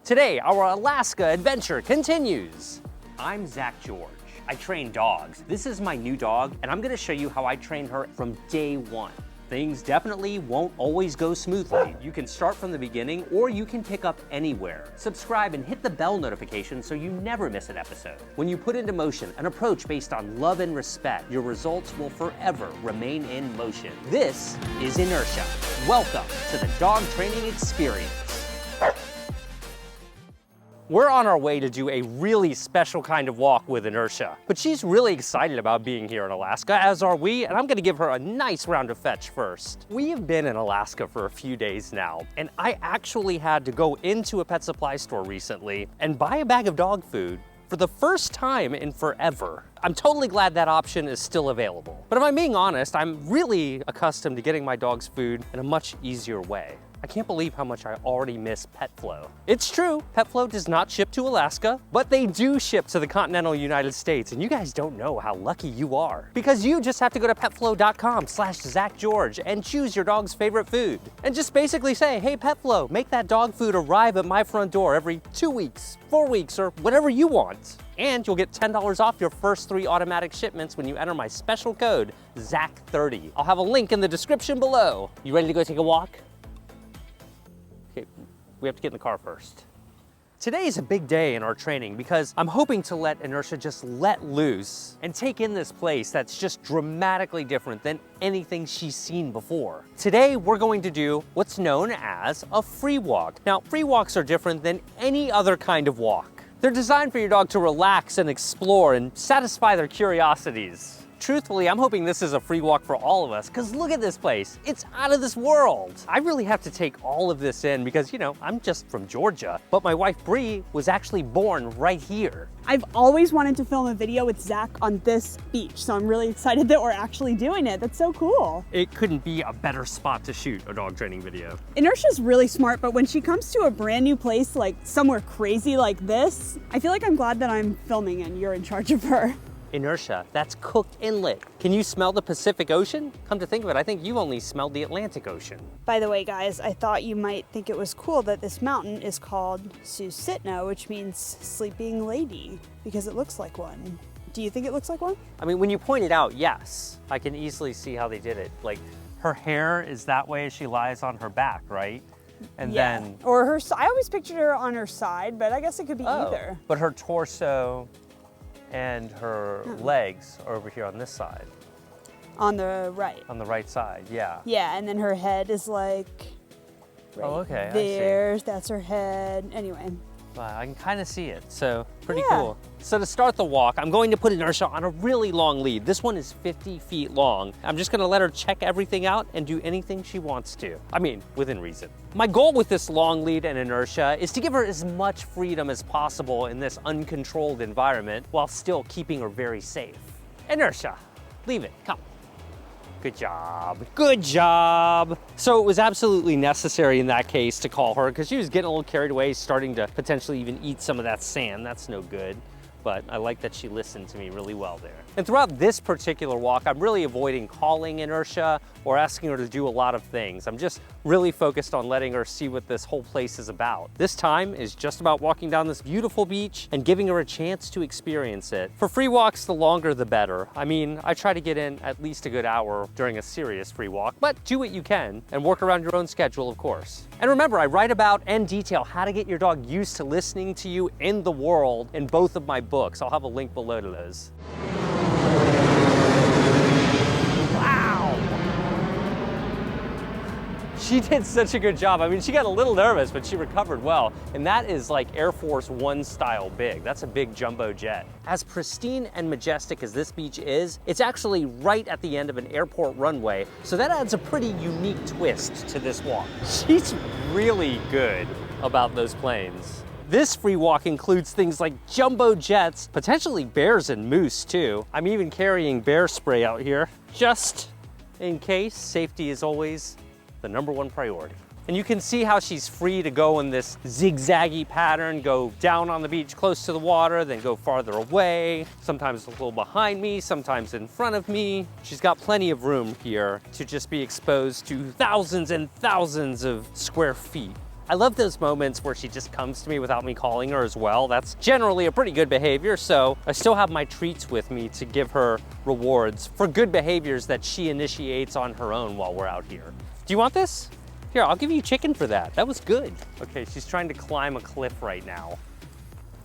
Today, our Alaska adventure continues. I'm Zach George. I train dogs. This is my new dog, and I'm gonna show you how I train her from day one. Things definitely won't always go smoothly. You can start from the beginning, or you can pick up anywhere. Subscribe and hit the bell notification so you never miss an episode. When you put into motion an approach based on love and respect, your results will forever remain in motion. This is Inertia. Welcome to the dog training experience. We're on our way to do a really special kind of walk with Inertia, but she's really excited about being here in Alaska, as are we, and I'm gonna give her a nice round of fetch first. We have been in Alaska for a few days now, and I actually had to go into a pet supply store recently and buy a bag of dog food for the first time in forever. I'm totally glad that option is still available. But if I'm being honest, I'm really accustomed to getting my dog's food in a much easier way. I can't believe how much I already miss Petflow. It's true, Petflow does not ship to Alaska, but they do ship to the continental United States, and you guys don't know how lucky you are. Because you just have to go to petflow.com/ZachGeorge and choose your dog's favorite food. And just basically say, hey Petflow, make that dog food arrive at my front door every 2 weeks, 4 weeks, or whatever you want. And you'll get $10 off your first 3 automatic shipments when you enter my special code, ZACH30. I'll have a link in the description below. You ready to go take a walk? Okay, we have to get in the car first. Today is a big day in our training because I'm hoping to let Inertia just let loose and take in this place that's just dramatically different than anything she's seen before. Today, we're going to do what's known as a free walk. Now, free walks are different than any other kind of walk. They're designed for your dog to relax and explore and satisfy their curiosities. Truthfully, I'm hoping this is a free walk for all of us, because look at this place. It's out of this world. I really have to take all of this in because, you know, I'm just from Georgia, but my wife Bree was actually born right here. I've always wanted to film a video with Zach on this beach, so I'm really excited that we're actually doing it. That's so cool. It couldn't be a better spot to shoot a dog training video. Inertia's really smart, but when she comes to a brand new place, like somewhere crazy like this, I feel like I'm glad that I'm filming and you're in charge of her. Inertia, that's Cook Inlet. Can you smell the Pacific Ocean? Come to think of it, I think you only smelled the Atlantic Ocean. By the way, guys, I thought you might think it was cool that this mountain is called Susitna, which means sleeping lady, because it looks like one. Do you think it looks like one? I mean, when you point it out, yes. I can easily see how they did it. Like, her hair is that way as she lies on her back, right? And yeah. then... Or her, I always pictured her on her side, but I guess it could be either. But her torso and her legs are over here on this side. On the right. On the right side, yeah. Yeah, and then her head is like right there. I see. That's her head. Anyway. Wow, I can kind of see it, so pretty cool. So to start the walk, I'm going to put Inertia on a really long lead. This one is 50 feet long. I'm just gonna let her check everything out and do anything she wants to. I mean, within reason. My goal with this long lead and Inertia is to give her as much freedom as possible in this uncontrolled environment while still keeping her very safe. Inertia, leave it, come. Good job, good job. So it was absolutely necessary in that case to call her because she was getting a little carried away, starting to potentially even eat some of that sand. That's no good. But I like that she listened to me really well there. And throughout this particular walk, I'm really avoiding calling Inertia or asking her to do a lot of things. I'm just really focused on letting her see what this whole place is about. This time is just about walking down this beautiful beach and giving her a chance to experience it. For free walks, the longer the better. I mean, I try to get in at least a good hour during a serious free walk, but do what you can and work around your own schedule, of course. And remember, I write about and detail how to get your dog used to listening to you in the world in both of my books. I'll have a link below to those. Wow! She did such a good job. I mean, she got a little nervous, but she recovered well. And that is like Air Force One style big. That's a big jumbo jet. As pristine and majestic as this beach is, it's actually right at the end of an airport runway. So that adds a pretty unique twist to this walk. She's really good about those planes. This free walk includes things like jumbo jets, potentially bears and moose too. I'm even carrying bear spray out here, just in case. Safety is always the #1 priority. And you can see how she's free to go in this zigzaggy pattern, go down on the beach close to the water, then go farther away, sometimes a little behind me, sometimes in front of me. She's got plenty of room here to just be exposed to thousands and thousands of square feet. I love those moments where she just comes to me without me calling her as well. That's generally a pretty good behavior, so I still have my treats with me to give her rewards for good behaviors that she initiates on her own while we're out here. Do you want this? Here, I'll give you chicken for that. That was good. Okay, she's trying to climb a cliff right now.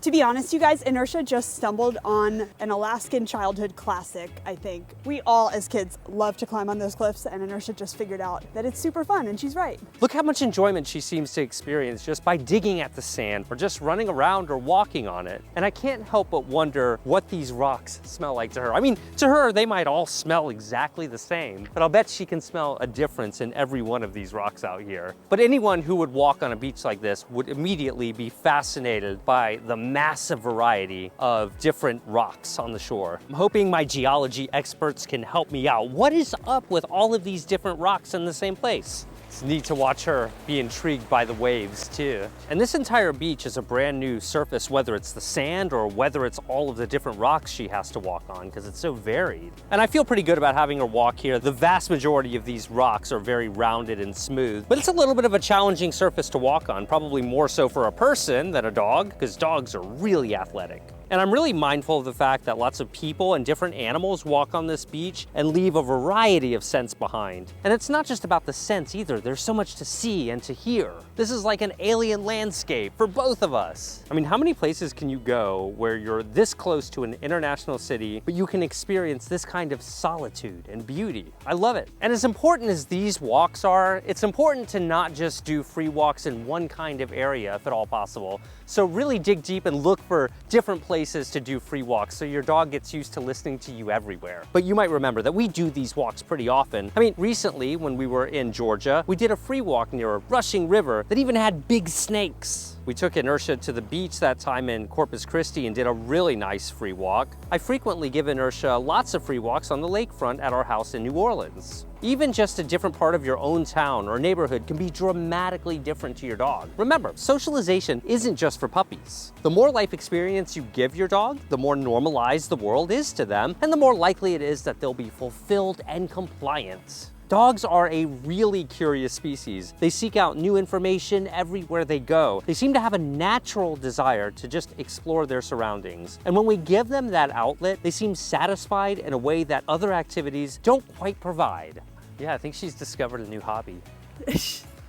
To be honest, you guys, Inertia just stumbled on an Alaskan childhood classic, I think. We all, as kids, love to climb on those cliffs, and Inertia just figured out that it's super fun, and she's right. Look how much enjoyment she seems to experience just by digging at the sand or just running around or walking on it. And I can't help but wonder what these rocks smell like to her. I mean, to her, they might all smell exactly the same, but I'll bet she can smell a difference in every one of these rocks out here. But anyone who would walk on a beach like this would immediately be fascinated by the massive variety of different rocks on the shore. I'm hoping my geology experts can help me out. What is up with all of these different rocks in the same place? It's neat to watch her be intrigued by the waves too. And this entire beach is a brand new surface, whether it's the sand or whether it's all of the different rocks she has to walk on, because it's so varied. And I feel pretty good about having her walk here. The vast majority of these rocks are very rounded and smooth, but it's a little bit of a challenging surface to walk on, probably more so for a person than a dog, because dogs are really athletic. And I'm really mindful of the fact that lots of people and different animals walk on this beach and leave a variety of scents behind. And it's not just about the scents either. There's so much to see and to hear. This is like an alien landscape for both of us. I mean, how many places can you go where you're this close to an international city, but you can experience this kind of solitude and beauty? I love it. And as important as these walks are, it's important to not just do free walks in one kind of area, if at all possible. So really dig deep and look for different places to do free walks so your dog gets used to listening to you everywhere. But you might remember that we do these walks pretty often. I mean, recently when we were in Georgia, we did a free walk near a rushing river that even had big snakes. We took Inertia to the beach that time in Corpus Christi and did a really nice free walk. I frequently give Inertia lots of free walks on the lakefront at our house in New Orleans. Even just a different part of your own town or neighborhood can be dramatically different to your dog. Remember, socialization isn't just for puppies. The more life experience you give your dog, the more normalized the world is to them, and the more likely it is that they'll be fulfilled and compliant. Dogs are a really curious species. They seek out new information everywhere they go. They seem to have a natural desire to just explore their surroundings. And when we give them that outlet, they seem satisfied in a way that other activities don't quite provide. Yeah, I think she's discovered a new hobby.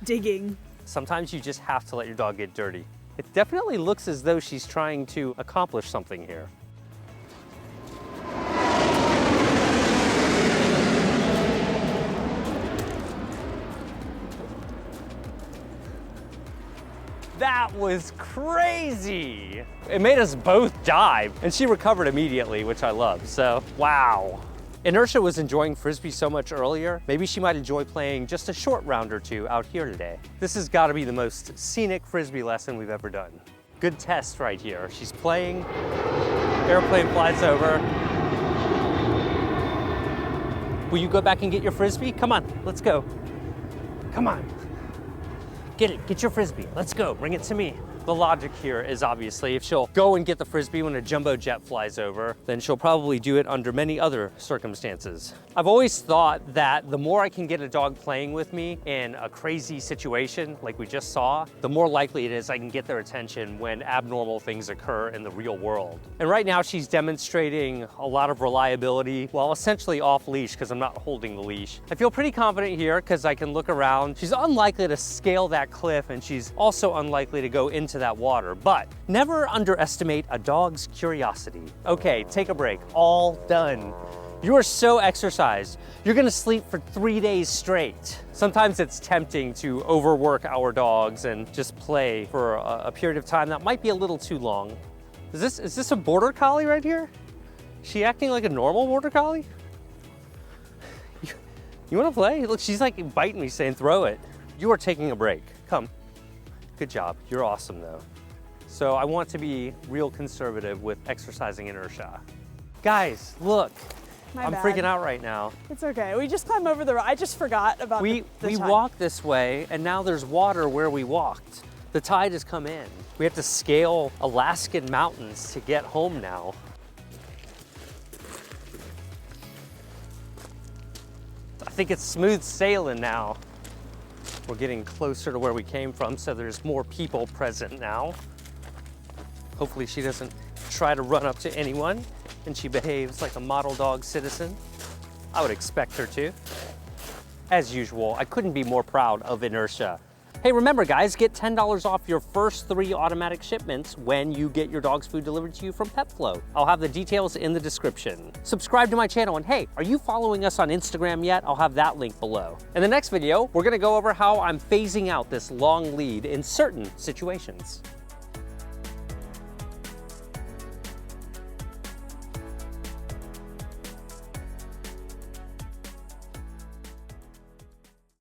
Digging. Sometimes you just have to let your dog get dirty. It definitely looks as though she's trying to accomplish something here. That was crazy. It made us both dive, and she recovered immediately, which I love, so wow. Inertia was enjoying frisbee so much earlier, maybe she might enjoy playing just a short round or two out here today. This has got to be the most scenic frisbee lesson we've ever done. Good test right here. She's playing, airplane flies over. Will you go back and get your frisbee? Come on, let's go. Come on. Get it, get your frisbee. Let's go, bring it to me. The logic here is obviously if she'll go and get the frisbee when a jumbo jet flies over, then she'll probably do it under many other circumstances. I've always thought that the more I can get a dog playing with me in a crazy situation like we just saw, the more likely it is I can get their attention when abnormal things occur in the real world. And right now she's demonstrating a lot of reliability while essentially off leash because I'm not holding the leash. I feel pretty confident here because I can look around. She's unlikely to scale that cliff and she's also unlikely to go into that water, but never underestimate a dog's curiosity. Okay, take a break, all done. You are so exercised. You're gonna sleep for 3 days straight. Sometimes it's tempting to overwork our dogs and just play for a period of time that might be a little too long. Is this a border collie right here? Is she acting like a normal border collie? You wanna play? Look, she's like biting me saying, throw it. You are taking a break, come. Good job, you're awesome though. So I want to be real conservative with exercising Inertia. Guys, look, I'm freaking out right now. It's okay, we just climbed over the rock. I just forgot about the We tide. walked this way and now there's water where we walked. The tide has come in. We have to scale Alaskan mountains to get home now. I think it's smooth sailing now. We're getting closer to where we came from, so there's more people present now. Hopefully she doesn't try to run up to anyone and she behaves like a model dog citizen. I would expect her to. As usual, I couldn't be more proud of Inertia. Hey, remember guys, get $10 off your first 3 automatic shipments when you get your dog's food delivered to you from Petflow. I'll have the details in the description. Subscribe to my channel, and hey, are you following us on Instagram yet? I'll have that link below. In the next video, we're gonna go over how I'm phasing out this long lead in certain situations.